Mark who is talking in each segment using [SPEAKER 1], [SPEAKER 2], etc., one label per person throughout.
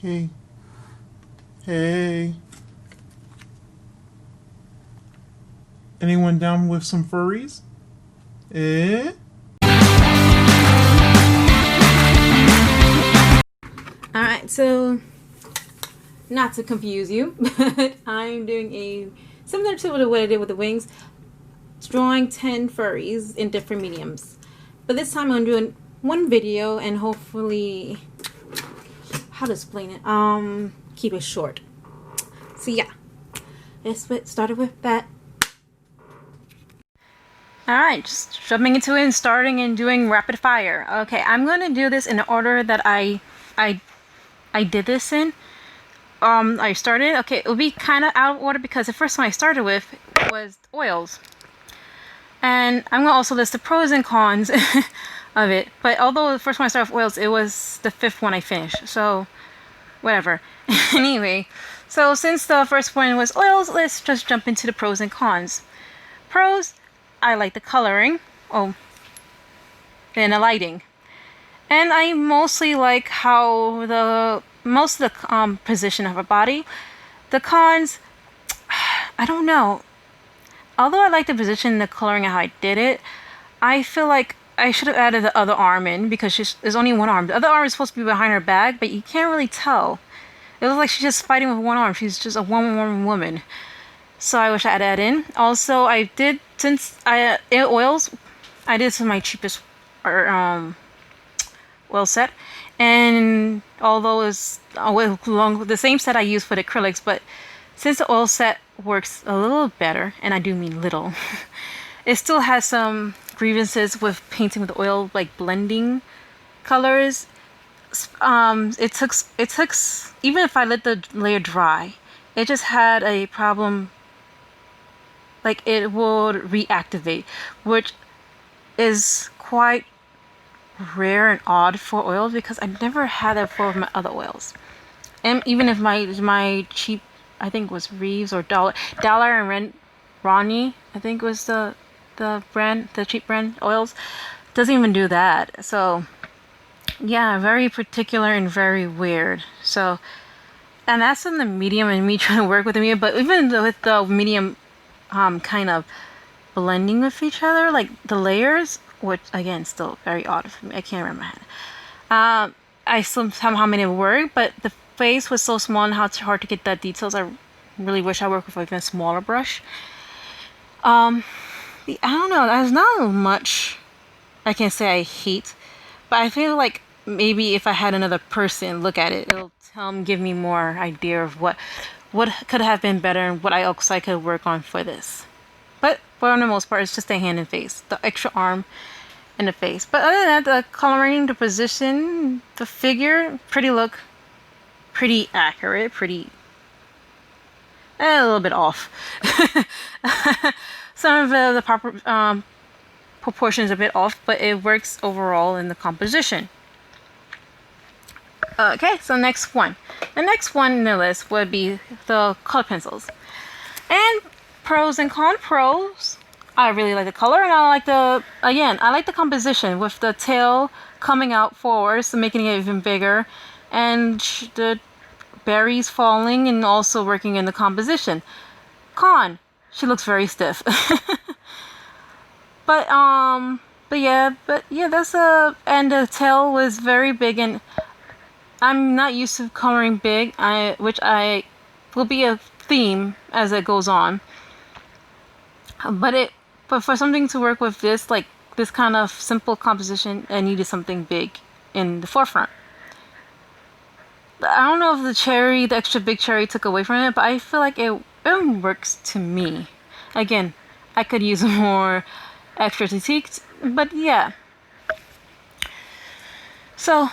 [SPEAKER 1] Hey. Hey. Anyone down with some furries? Eh?
[SPEAKER 2] Alright, so not to confuse you, but I'm doing a similar to what I did with the wings. It's drawing 10 furries in different mediums. But this time I'm doing one video and hopefully, how to explain it, keep it short. So yeah, let's get started with that. Alright, just jumping into it and starting and doing rapid fire. Okay, I'm going to do this in the order that I did this in. I started, okay, it will be kind of out of order because the first one I started with was oils. And I'm going to also list the pros and cons of it. But although the first one I started with oils, it was the 5th one I finished. So, whatever. Anyway, so since the first one was oils, let's just jump into the pros and cons. Pros, I like the coloring. Oh, and the lighting. And I mostly like how most of the position of her body. The cons, I don't know. Although I like the position and the coloring and how I did it, I feel like I should have added the other arm in because there's only one arm. The other arm is supposed to be behind her back, but you can't really tell. It looks like she's just fighting with one arm. She's just a one-woman woman. So I wish I had that in. Also, I did, since oils, I did some of my cheapest oil set. And although it's along the same set I use for the acrylics, but since the oil set works a little better, and I do mean little, it still has some grievances with painting with oil, like blending colors. It took even if I let the layer dry, it just had a problem. Like it would reactivate, which is quite rare and odd for oils because I never had that for my other oils. And even if my cheap, I think it was Reeves or Dollar and Ronnie, I think was the brand, the cheap brand oils, doesn't even do that. So yeah, very particular and very weird. So, and that's in the medium and me trying to work with the medium, but even with the medium kind of blending with each other, like the layers, which again still very odd for me. I can't remember my head. I somehow made it work, but the face was so small and how it's hard to get the details. I really wish I worked with even a smaller brush. I don't know. There's not much I can say I hate, but I feel like maybe if I had another person look at it, it'll give me more idea of what could have been better and what I could work on for this. But for the most part, it's just the hand and face, the extra arm and the face. But other than that, the coloring, the position, the figure, pretty accurate, a little bit off. Some of the proper proportions a bit off, but it works overall in the composition. Okay, so next one. The next one in the list would be the color pencils. And pros and cons. Pros, I really like the color, and I like the composition with the tail coming out forward, so making it even bigger, and the berries falling and also working in the composition. Con, she looks very stiff. but yeah, that's and the tail was very big, and I'm not used to coloring big, which will be a theme as it goes on. But for something to work with this, like this kind of simple composition, I needed something big in the forefront. I don't know if the extra big cherry took away from it, but I feel like it works to me. Again, I could use more extra critiques, but yeah. So,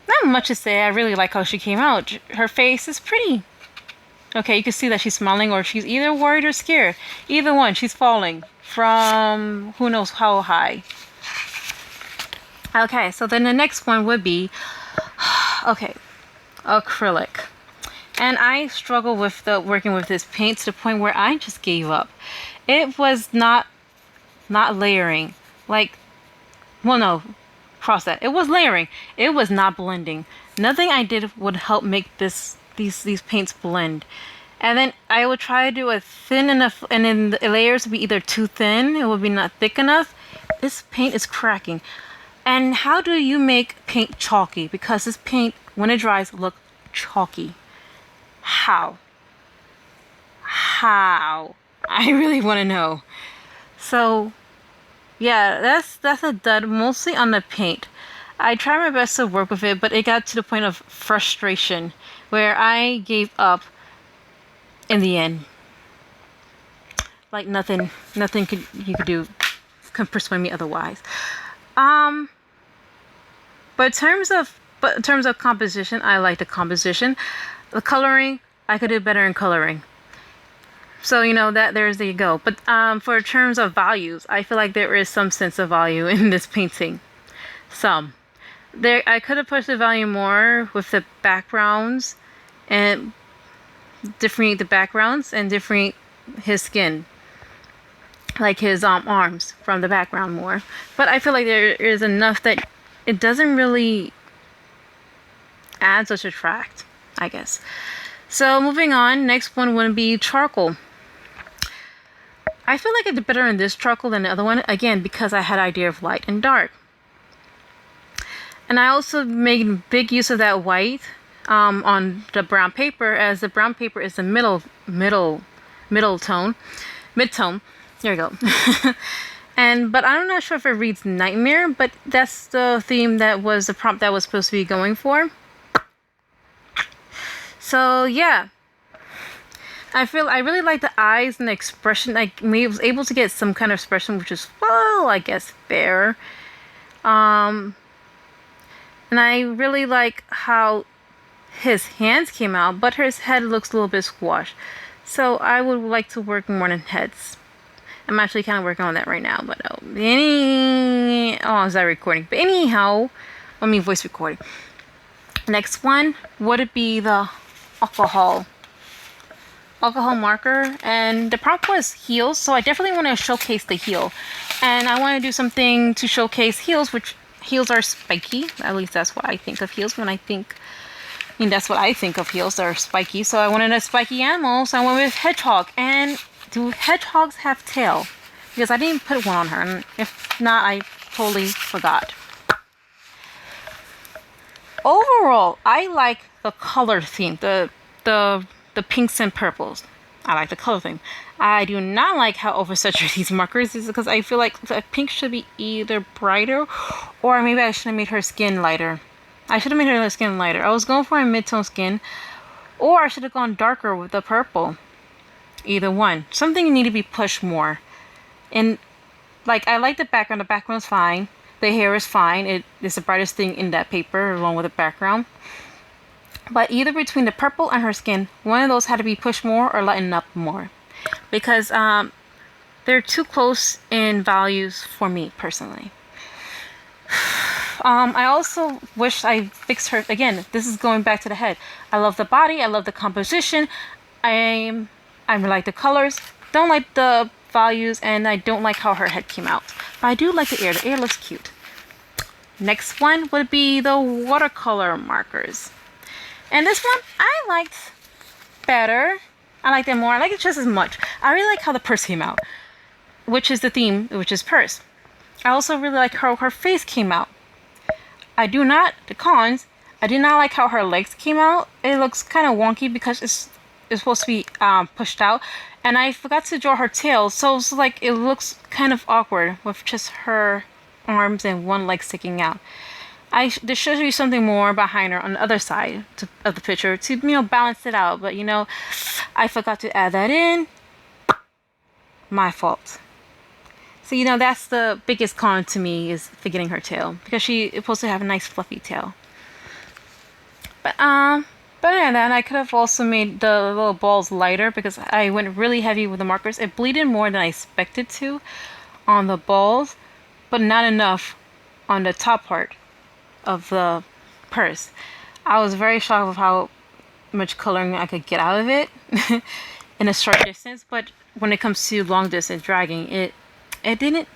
[SPEAKER 2] not much to say. I really like how she came out. Her face is pretty. Okay, you can see that she's smiling, or she's either worried or scared. Either one, she's falling from who knows how high. Okay, so then the next one would be, acrylic. And I struggle with working with this paint to the point where I just gave up. It was not layering. Like, well, no. across that. It was layering. It was not blending. Nothing I did would help make these paints blend. And then I would try to do a thin enough, and then the layers would be either too thin, it would be not thick enough. This paint is cracking. And how do you make paint chalky? Because this paint, when it dries, look chalky. How? I really want to know. So, yeah, that's a dud, mostly on the paint. I tried my best to work with it, but it got to the point of frustration where I gave up in the end. Like nothing you could do can persuade me otherwise. But in terms of composition, I like the composition. The coloring, I could do better in coloring. So there you go. But for terms of values, I feel like there is some sense of value in this painting. I could have pushed the value more with the backgrounds and different his skin, like his arms from the background more. But I feel like there is enough that it doesn't really add or subtract, I guess. So moving on, next one would be charcoal. I feel like I did better in this charcoal than the other one, again, because I had idea of light and dark. And I also made big use of that white on the brown paper, as the brown paper is the mid-tone. There we go. But I'm not sure if it reads nightmare, but that's the theme that was the prompt that was supposed to be going for. So yeah, I really like the eyes and the expression. I was able to get some kind of expression, which is, well, I guess fair. And I really like how his hands came out, but his head looks a little bit squashed. So I would like to work more on heads. I'm actually kind of working on that right now, but is that recording? But anyhow, voice recording. Next one would it be the alcohol marker, and the prompt was heels, so I definitely want to showcase the heel, and I want to do something to showcase heels, which heels are spiky. At least that's what I think of heels that's what I think of heels. They're spiky, so I wanted a spiky animal, so I went with hedgehog. And do hedgehogs have tail? Because I didn't put one on her, and if not, I totally forgot. Overall, I like the color theme, the pinks and purples. I like the color theme. I do not like how oversaturated these markers is, because I feel like the pink should be either brighter, or maybe I should have made her skin lighter. I should have made her skin lighter. I was going for a mid-tone skin, or I should have gone darker with the purple. Either one. Something need to be pushed more. And I like the background. The background's fine. The hair is fine. It is the brightest thing in that paper, along with the background. But either between the purple and her skin, one of those had to be pushed more or lightened up more. Because they're too close in values for me, personally. I also wish I fixed her. Again, this is going back to the head. I love the body. I love the composition. I like the colors. Don't like the values, and I don't like how her head came out. But I do like the ear. The ear looks cute. Next one would be the watercolor markers. And this one I liked better. I like them more. I like it just as much. I really like how the purse came out, which is the theme, which is purse. I also really like how her face came out. I do not like how her legs came out. It looks kind of wonky because it's supposed to be pushed out. And I forgot to draw her tail, so it's like it looks kind of awkward with just her arms and one leg sticking out. There should be something more behind her on the other side of the picture to balance it out. But I forgot to add that in. My fault. So that's the biggest con to me, is forgetting her tail, because she is supposed to have a nice fluffy tail. But other than that, I could have also made the little balls lighter, because I went really heavy with the markers. It bleeded more than I expected to on the balls, but not enough on the top part of the purse. I was very shocked with how much coloring I could get out of it in a short distance, but when it comes to long distance dragging, it didn't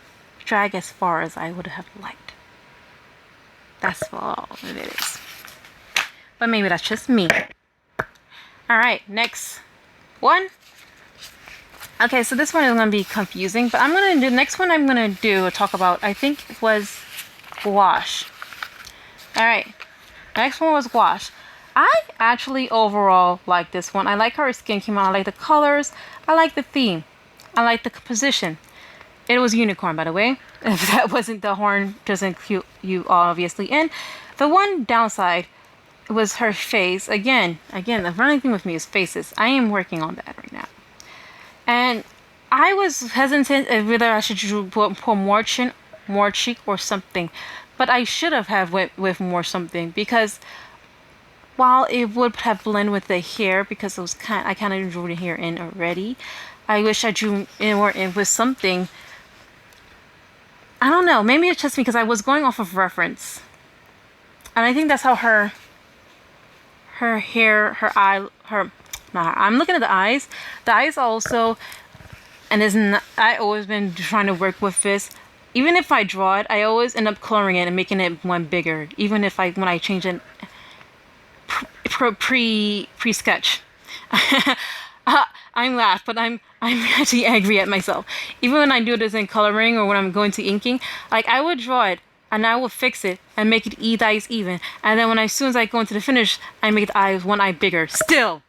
[SPEAKER 2] drag as far as I would have liked. That's all it is. But maybe that's just me. Alright, next one. Okay, so this one is going to be confusing, but I'm going to do, next one I'm going to do, talk about, I think was gouache. Alright, next one was gouache. I actually overall like this one. I like how her skin came out. I like the colors. I like the theme. I like the composition. It was unicorn, by the way. If that wasn't, the horn doesn't cue you obviously in. The one downside was her face. Again, the running thing with me is faces. I am working on that right now. And I was hesitant whether I should put more chin, more cheek, or something. But I should have went with more something, because while it would have blended with the hair, because it was I kind of drew the hair in already, I wish I drew more in with something. I don't know. Maybe it's just me because I was going off of reference, and I think that's how her hair, her eye, her. Not her. I'm looking at the eyes. The eyes also, and I always been trying to work with this. Even if I draw it, I always end up coloring it and making it one bigger. Even if when I change it pre sketch. I'm laugh, but I'm actually angry at myself. Even when I do this in coloring or when I'm going to inking, like I would draw it and I will fix it and make it the eyes even. And then as soon as I go into the finish, I make the eyes one eye bigger. Still.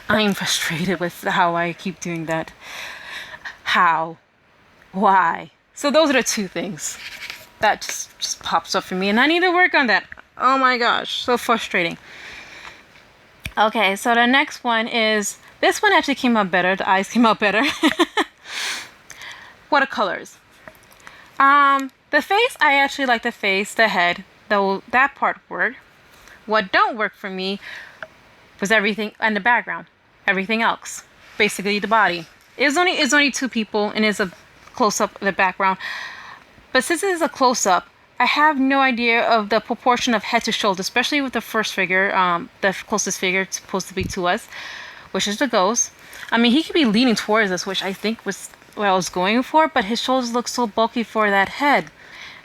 [SPEAKER 2] I'm frustrated with how I keep doing that. How? Why? So those are the two things that just pops up for me, and I need to work on that. Oh my gosh, so frustrating. Okay, so the next one is, this one actually came out better. The eyes came out better. Watercolors. The face, I actually like the face, the head, though that part worked. What don't work for me was everything in the background. Everything else, basically the body. It's only two people, and it's a close up of the background. But since it is a close up, I have no idea of the proportion of head to shoulder, especially with the first figure, the closest figure supposed to be to us, which is the ghost. I mean, he could be leaning towards us, which I think was what I was going for, but his shoulders look so bulky for that head.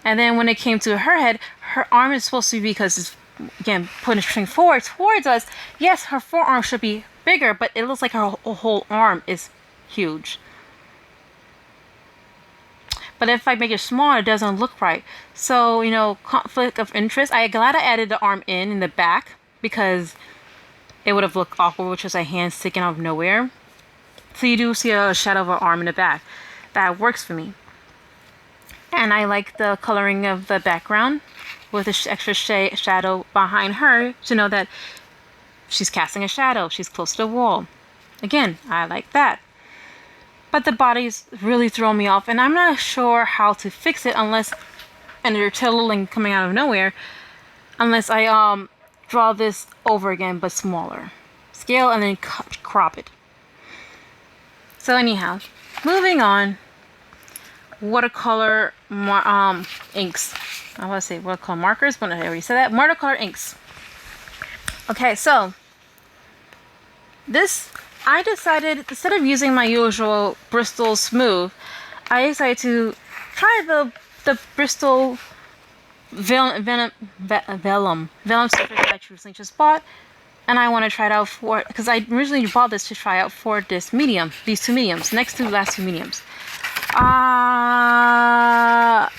[SPEAKER 2] And then when it came to her head, her arm is supposed to be, because it's, again, pushing forward towards us. Yes, her forearm should be bigger, but it looks like her whole arm is huge. But if I make it smaller, it doesn't look right. So, conflict of interest. I'm glad I added the arm in the back, because it would have looked awkward, which is a hand sticking out of nowhere. So you do see a shadow of an arm in the back. That works for me. And I like the coloring of the background with the extra shadow behind her to know that she's casting a shadow. She's close to the wall. Again, I like that. But the body's really throwing me off, and I'm not sure how to fix it unless, and they're totally coming out of nowhere, unless I draw this over again but smaller. Scale and then crop it. So anyhow, moving on. Watercolor inks. I want to say watercolor markers, but I already said that. Watercolor inks. Okay, so this, I decided, instead of using my usual Bristol Smooth, I decided to try the Bristol Vellum sticker that I recently just bought, and I want to try it out for, because I originally bought this to try out for this medium, these two mediums, next to the last two mediums.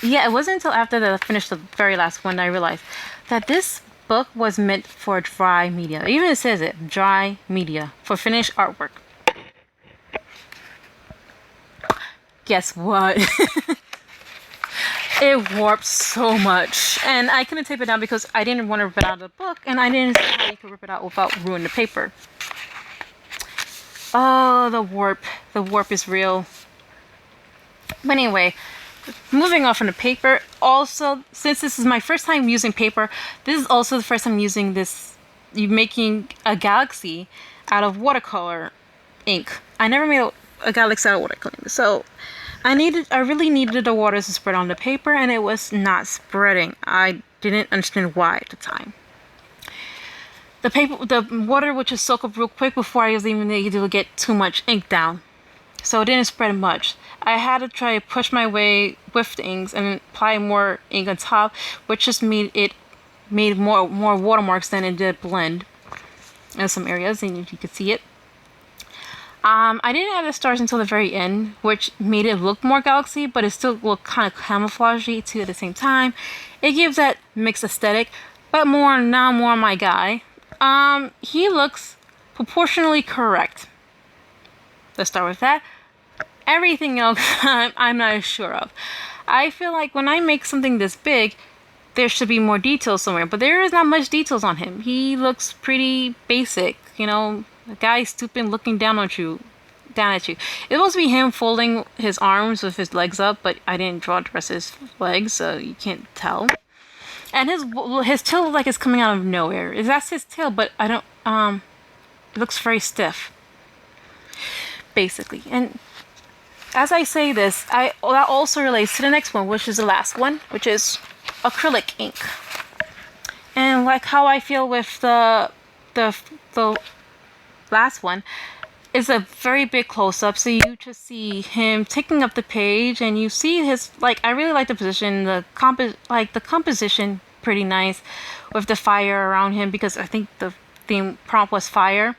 [SPEAKER 2] Yeah, it wasn't until after I finished the very last one that I realized that this book was meant for dry media. Even it says it, dry media, for finished artwork. Guess what? It warped so much, and I couldn't tape it down because I didn't want to rip it out of the book, and I didn't see how you could rip it out without ruining the paper. Oh, the warp is real. But anyway, moving on from the paper, also, since this is my first time using paper, this is also the first time using this, making a galaxy out of watercolor ink. I never made a galaxy out of watercolor ink, so I really needed the water to spread on the paper, and it was not spreading. I didn't understand why at the time. The water would just soak up real quick before I was even able to get too much ink down. so it didn't spread much. I had to try to push my way with the inks and apply more ink on top, which just made more watermarks than it did blend in some areas, and you could see it. I didn't add the stars until the very end, which made it look more galaxy, but it still looked kind of camouflagey too at the same time. It gives that mixed aesthetic, but more my guy. He looks proportionally correct. Let's start with that. Everything else, I'm not sure of. I feel like when I make something this big, there should be more details somewhere, but there is not much details on him. He looks pretty basic, you know. The guy stooping, looking down at you. It was supposed to be him folding his arms with his legs up, but I didn't draw the rest of his legs, so you can't tell. And his tail looks like it's coming out of nowhere. That's his tail, but I don't. It looks very stiff, basically. And as I say this, that also relates to the next one, which is the last one, which is acrylic ink. And like how I feel with the last one, is a very big close-up, so you just see him taking up the page, and you see his, like, I really like the position, the composition pretty nice with the fire around him, because I think the theme prompt was fire.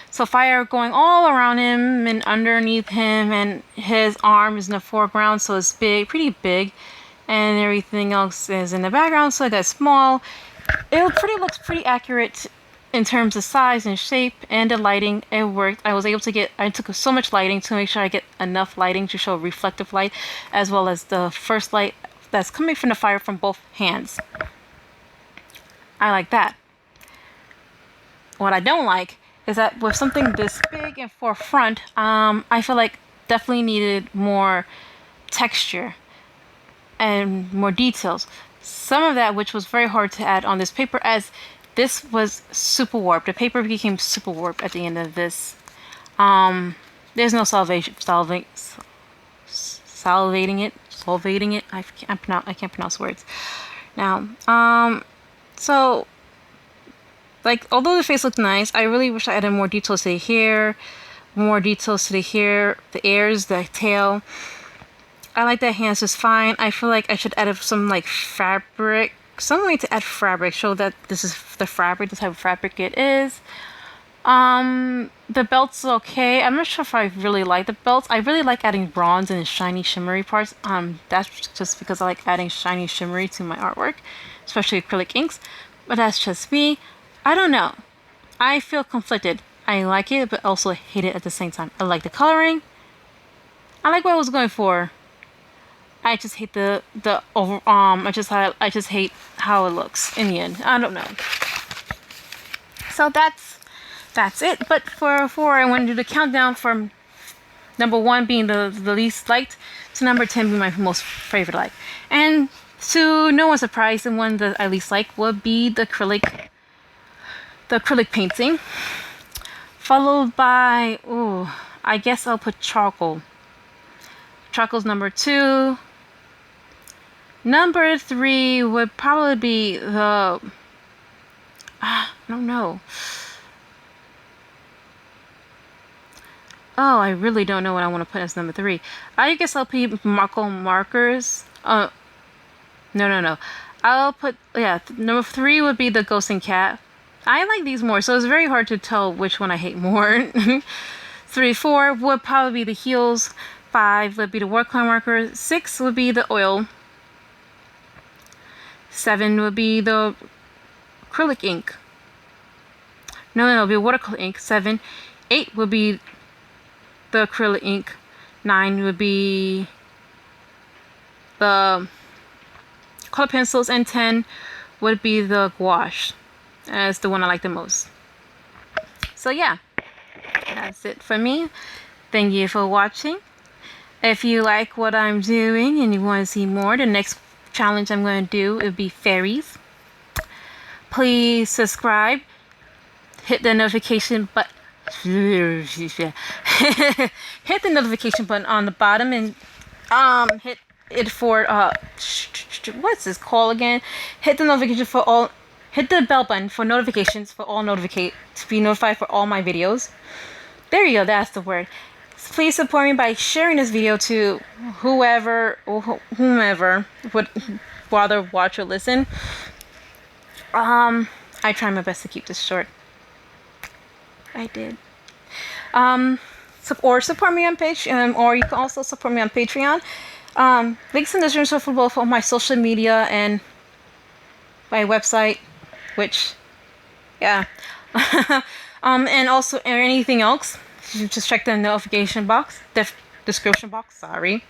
[SPEAKER 2] So fire going all around him and underneath him, and his arm is in the foreground, so it's big, pretty big, and everything else is in the background, so that's small. It looks pretty accurate in terms of size and shape, and the lighting. It worked. I took so much lighting to make sure I get enough lighting to show reflective light, as well as the first light that's coming from the fire from both hands. I like that. What I don't like is that with something this big and forefront, I feel like definitely needed more texture and more details. Some of that which was very hard to add on this paper, as this was super warped. The paper became super warped at the end of this. There's no salvating it. I can't pronounce words. Now, so, like, although the face looked nice, I really wish I added more details to the hair, the ears, the tail. I like that hands just fine. I feel like I should add some, like, fabric. Some way to add fabric, show that this is the fabric, the type of fabric it is. The belt's okay. I'm not sure if I really like the belts. I really like adding bronze and shiny shimmery parts. That's just because I like adding shiny shimmery to my artwork, especially acrylic inks. But that's just me. I don't know. I feel conflicted. I like it, but also hate it at the same time. I like the coloring. I like what I was going for. I just hate I just hate how it looks in the end. I don't know. So that's it. But for I want to do the countdown from number 1 being the least liked to number 10 being my most favorite like. And to no one's surprise, the one that I least like would be the acrylic painting, followed by I guess I'll put charcoal. Charcoal's number 2. Number 3 would probably be the... I don't know. Oh, I really don't know what I want to put as number 3. I guess I'll put markers. No. I'll put... Yeah, number 3 would be the ghost and cat. I like these more, so it's very hard to tell which one I hate more. 3, 4 would probably be the heels. 5 would be the watercolor marker. 6 would be the oil. 7 would be the acrylic ink. No, it would be watercolor ink. 7. 8 would be the acrylic ink. 9 would be the color pencils. And 10 would be the gouache, as the one I like the most. So yeah, that's it for me. Thank you for watching. If you like what I'm doing and you want to see more, the next challenge I'm going to do would be fairies. Please subscribe. Hit the notification button. Hit the notification button on the bottom, and hit it for what's this called again? Hit the notification for all. Hit the bell button for notifications for all to be notified for all my videos. There you go. That's the word. please support me by sharing this video to whomever would rather watch or listen. I try my best to keep this short. I did. Or support me on Patreon, or you can also support me on Patreon. Links in the description for both of my social media and my website, which, yeah. And also anything else, you just check the notification box, description box, sorry.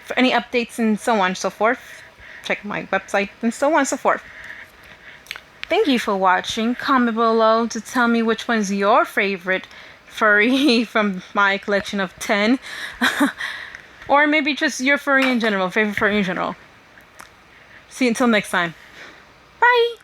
[SPEAKER 2] For any updates and so on and so forth, check my website and so on and so forth. Thank you for watching. Comment below to tell me which one's your favorite furry from my collection of 10. Or maybe just your furry in general, favorite furry in general. See you until next time. Bye!